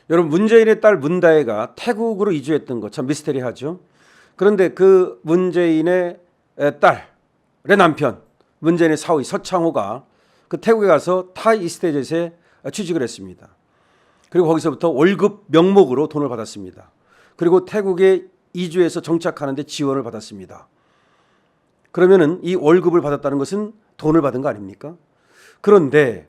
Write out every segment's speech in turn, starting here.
여러분, 문재인의 딸 문다혜가 태국으로 이주했던 거 참 미스테리하죠. 그런데 그 문재인의 딸의 남편, 문재인의 사위 서창호가 그 태국에 가서 타이 이스테이트에 취직을 했습니다. 그리고 거기서부터 월급 명목으로 돈을 받았습니다. 그리고 태국에 이주해서 정착하는데 지원을 받았습니다. 그러면은 이 월급을 받았다는 것은 돈을 받은 거 아닙니까? 그런데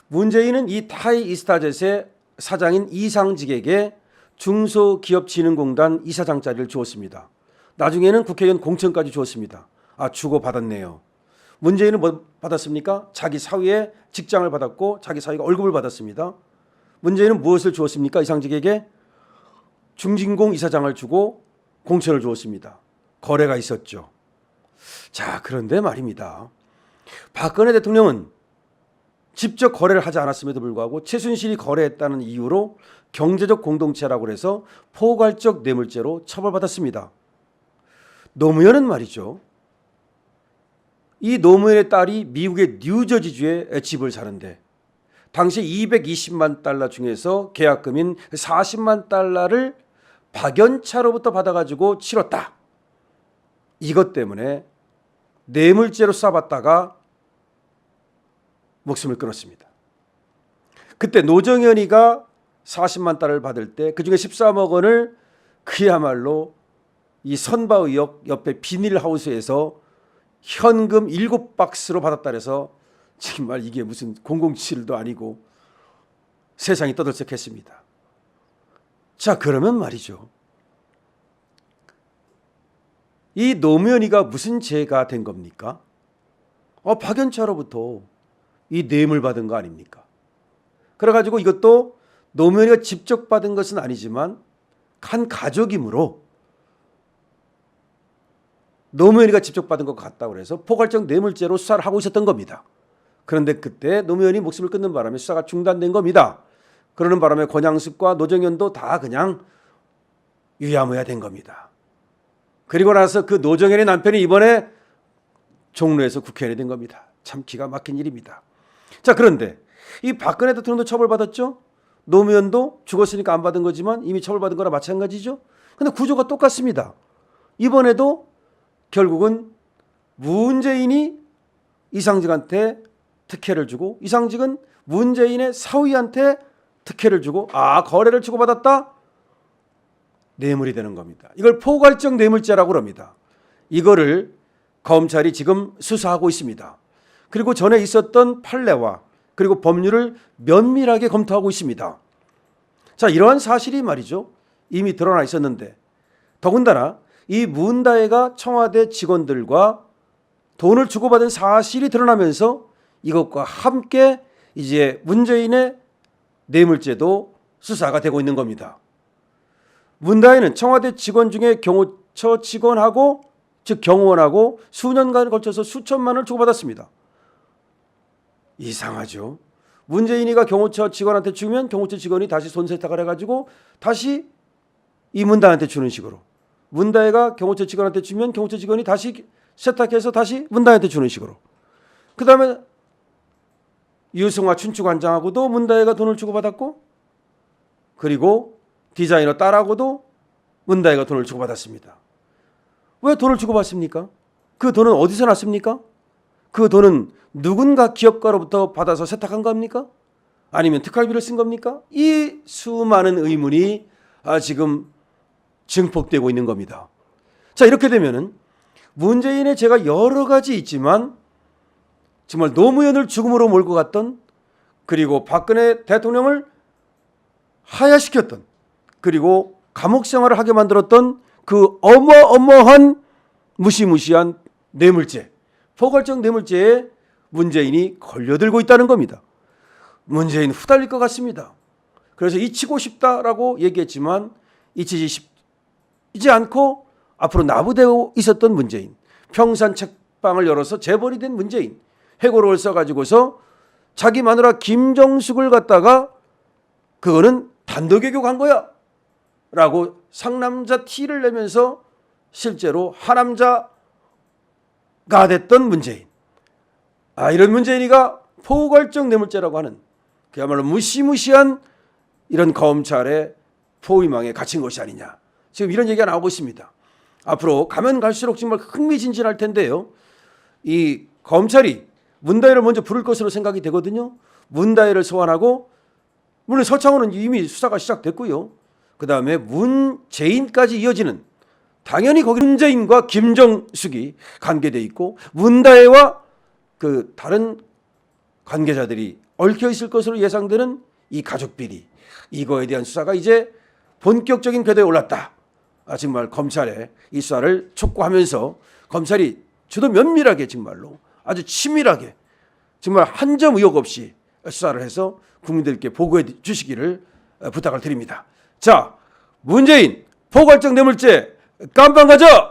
문재인은 이 타이 이스타젯의 사장인 이상직에게 중소기업진흥공단 이사장 자리를 주었습니다. 나중에는 국회의원 공천까지 주었습니다. 주고 받았네요. 문재인은 뭐 받았습니까? 자기 사위의 직장을 받았고 자기 사위가 월급을 받았습니다. 문재인은 무엇을 주었습니까? 이상직에게 중진공 이사장을 주고 공천을 주었습니다. 거래가 있었죠. 자, 그런데 말입니다. 박근혜 대통령은 직접 거래를 하지 않았음에도 불구하고 최순실이 거래했다는 이유로 경제적 공동체라고 해서 포괄적 뇌물죄로 처벌받았습니다. 노무현은 말이죠. 이 노무현의 딸이 미국의 뉴저지주에 집을 사는데 당시 220만 달러 중에서 계약금인 40만 달러를 박연차로부터 받아가지고 치렀다. 이것 때문에 뇌물죄로 쏴봤다가 목숨을 끊었습니다. 그때 노정현이가 40만 달러를 받을 때 그중에 13억 원을 그야말로 이 선바의역 옆에 비닐하우스에서 현금 7박스로 받았다 그래서 정말 이게 무슨 007도 아니고 세상이 떠들썩했습니다. 자, 그러면 말이죠. 이 노무현이가 무슨 죄가 된 겁니까? 박연차로부터 이 뇌물 받은 거 아닙니까? 그래가지고 이것도 노무현이가 직접 받은 것은 아니지만 한 가족이므로 노무현이가 직접 받은 것 같다고 해서 포괄적 뇌물죄로 수사를 하고 있었던 겁니다. 그런데 그때 노무현이 목숨을 끊는 바람에 수사가 중단된 겁니다. 그러는 바람에 권양숙과 노정현도 다 그냥 유야무야 된 겁니다. 그리고 나서 그 노정현의 남편이 이번에 종로에서 국회의원이 된 겁니다. 참 기가 막힌 일입니다. 자, 그런데 이 박근혜 대통령도 처벌받았죠. 노무현도 죽었으니까 안 받은 거지만 이미 처벌받은 거나 마찬가지죠. 그런데 구조가 똑같습니다. 이번에도 결국은 문재인이 이상직한테 특혜를 주고 이상직은 문재인의 사위한테 특혜를 주고 거래를 주고받았다? 뇌물이 되는 겁니다. 이걸 포괄적 뇌물죄라고 합니다. 이거를 검찰이 지금 수사하고 있습니다. 그리고 전에 있었던 판례와 그리고 법률을 면밀하게 검토하고 있습니다. 자, 이러한 사실이 말이죠. 이미 드러나 있었는데 더군다나 이 문다혜가 청와대 직원들과 돈을 주고받은 사실이 드러나면서 이것과 함께 이제 문재인의 뇌물죄도 수사가 되고 있는 겁니다. 문다혜는 청와대 직원 중에 경호처 직원하고 즉 경호원하고 수년간 걸쳐서 수천만 원을 주고받았습니다. 이상하죠. 문재인이가 경호처 직원한테 주면 경호처 직원이 다시 손세탁을 해가지고 다시 이 문다혜한테 주는 식으로, 문다혜가 경호처 직원한테 주면 경호처 직원이 다시 세탁해서 다시 문다혜한테 주는 식으로, 그 다음에 유승화 춘추관장하고도 문다혜가 돈을 주고받았고, 그리고 디자이너 딸하고도 문다혜가 돈을 주고받았습니다. 왜 돈을 주고받습니까? 그 돈은 어디서 났습니까? 그 돈은 누군가 기업가로부터 받아서 세탁한 겁니까? 아니면 특활비를 쓴 겁니까? 이 수많은 의문이 지금 증폭되고 있는 겁니다. 자, 이렇게 되면은 문재인의 죄가 여러 가지 있지만 정말 노무현을 죽음으로 몰고 갔던, 그리고 박근혜 대통령을 하야시켰던, 그리고 감옥 생활을 하게 만들었던 그 어마어마한 무시무시한 뇌물죄, 포괄적 뇌물죄에 문재인이 걸려들고 있다는 겁니다. 문재인 후달릴 것 같습니다. 그래서 잊히고 싶다라고 얘기했지만 잊히지 않고 앞으로 나부되어 있었던 문재인, 평산 책방을 열어서 재벌이 된 문재인, 해고록을 써가지고서 자기 마누라 김정숙을 갖다가 그거는 단독외교 간 거야 라고 상남자 티를 내면서 실제로 하남자가 됐던 문재인. 이런 문재인이가 포괄적 뇌물죄라고 하는 그야말로 무시무시한 이런 검찰의 포위망에 갇힌 것이 아니냐. 지금 이런 얘기가 나오고 있습니다. 앞으로 가면 갈수록 정말 흥미진진할 텐데요. 이 검찰이 문다혜를 먼저 부를 것으로 생각이 되거든요. 문다혜를 소환하고 물론 서창호는 이미 수사가 시작됐고요. 그다음에 문재인까지 이어지는 당연히 거기 문재인과 김정숙이 관계돼 있고 문다혜와 그 다른 관계자들이 얽혀 있을 것으로 예상되는 이 가족 비리 이거에 대한 수사가 이제 본격적인 궤도에 올랐다. 정말 검찰의 이 수사를 촉구하면서 검찰이 저도 면밀하게 정말로 아주 치밀하게 정말 한 점 의혹 없이 수사를 해서 국민들께 보고해 주시기를 부탁을 드립니다. 자, 문재인 포괄적 뇌물죄 깜빵 가자.